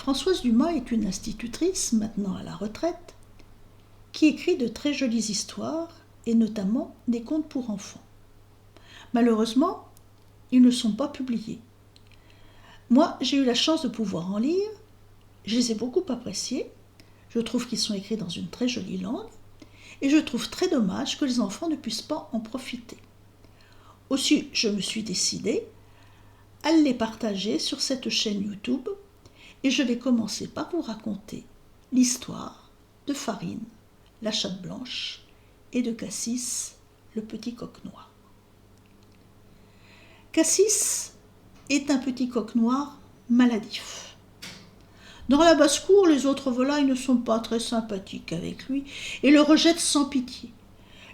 Françoise Dumas est une institutrice, maintenant à la retraite, qui écrit de très jolies histoires et notamment des contes pour enfants. Malheureusement, ils ne sont pas publiés. Moi, j'ai eu la chance de pouvoir en lire, je les ai beaucoup appréciés, je trouve qu'ils sont écrits dans une très jolie langue, et je trouve très dommage que les enfants ne puissent pas en profiter. Aussi, je me suis décidée à les partager sur cette chaîne YouTube, et je vais commencer par vous raconter l'histoire de Farine, la chatte blanche, et de Cassis, le petit coq noir. Cassis est un petit coq noir maladif. Dans la basse-cour, les autres volailles ne sont pas très sympathiques avec lui et le rejettent sans pitié,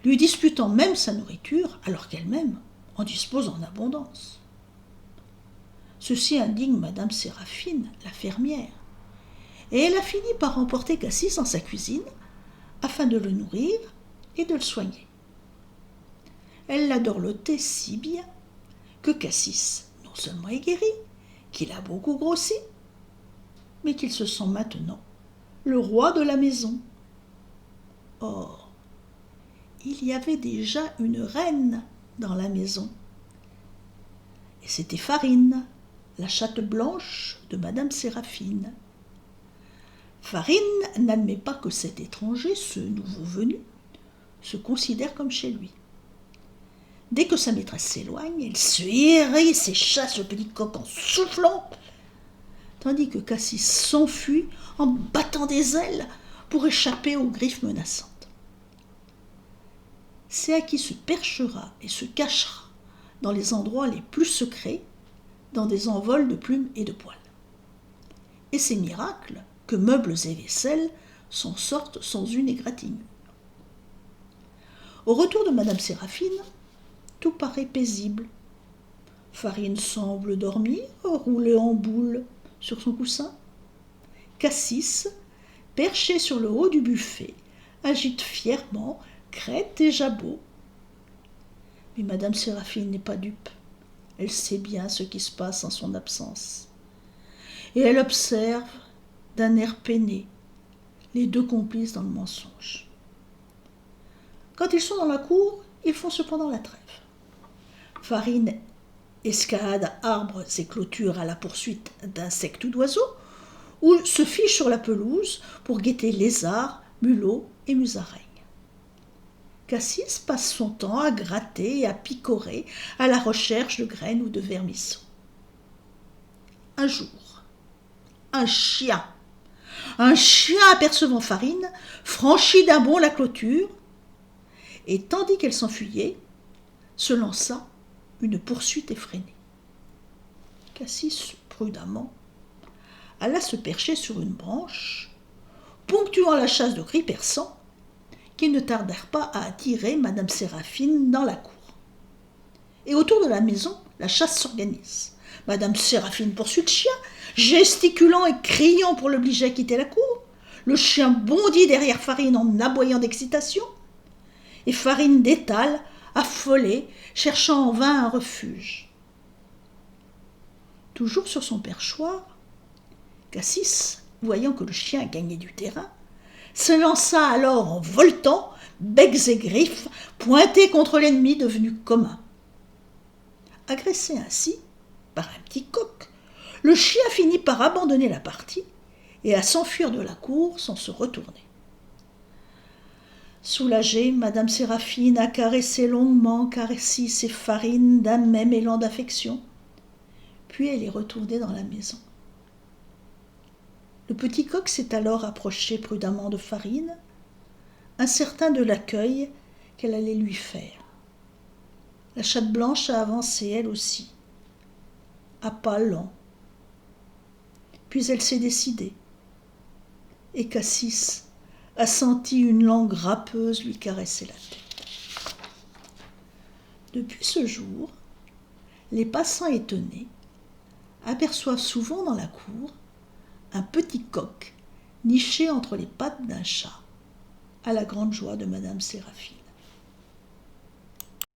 lui disputant même sa nourriture alors qu'elle-même en dispose en abondance. Ceci indigne Madame Séraphine, la fermière, et elle a fini par emporter Cassis dans sa cuisine afin de le nourrir et de le soigner. Elle l'a dorloté si bien que Cassis non seulement est guéri, qu'il a beaucoup grossi, mais qu'il se sent maintenant le roi de la maison. Or, il y avait déjà une reine dans la maison, et c'était Farine, la chatte blanche de Madame Séraphine. Farine n'admet pas que cet étranger, ce nouveau venu, se considère comme chez lui. Dès que sa maîtresse s'éloigne, elle se hérisse et chasse le petit coq en soufflant, tandis que Cassis s'enfuit en battant des ailes pour échapper aux griffes menaçantes. C'est à qui se perchera et se cachera dans les endroits les plus secrets, dans des envols de plumes et de poils. Et ces miracles, que meubles et vaisselle s'en sortent sans une égratignure. Au retour de Madame Séraphine, tout paraît paisible. Farine semble dormir, roulée en boule sur son coussin. Cassis, perché sur le haut du buffet, agite fièrement crête et jabot. Mais Madame Séraphine n'est pas dupe. Elle sait bien ce qui se passe en son absence. Et elle observe d'un air peiné les deux complices dans le mensonge. Quand ils sont dans la cour, ils font cependant la trêve. Farine escalade arbres et clôtures à la poursuite d'insectes ou d'oiseaux, ou se fiche sur la pelouse pour guetter lézards, mulots et musaraignes. Cassis passe son temps à gratter et à picorer à la recherche de graines ou de vermisseaux. Un jour, un chien apercevant Farine franchit d'un bond la clôture et tandis qu'elle s'enfuyait, se lança une poursuite effrénée. Cassis, prudemment, alla se percher sur une branche, ponctuant la chasse de cris perçants qui ne tardèrent pas à attirer Madame Séraphine dans la cour. Et autour de la maison, la chasse s'organise. Madame Séraphine poursuit le chien, gesticulant et criant pour l'obliger à quitter la cour. Le chien bondit derrière Farine en aboyant d'excitation, et Farine détale, affolée, cherchant en vain un refuge. Toujours sur son perchoir, Cassis, voyant que le chien gagnait du terrain, se lança alors en voletant, becs et griffes, pointés contre l'ennemi devenu commun. Agressé ainsi par un petit coq, le chien finit par abandonner la partie et à s'enfuir de la cour sans se retourner. Soulagée, Madame Séraphine a caressé longuement Cassis et Farine d'un même élan d'affection, puis elle est retournée dans la maison. Le petit coq s'est alors approché prudemment de Farine, incertain de l'accueil qu'elle allait lui faire. La chatte blanche a avancé elle aussi, à pas lents. Puis elle s'est décidée, et Cassis a senti une langue râpeuse lui caresser la tête. Depuis ce jour, les passants étonnés aperçoivent souvent dans la cour un petit coq niché entre les pattes d'un chat, à la grande joie de Madame Séraphine.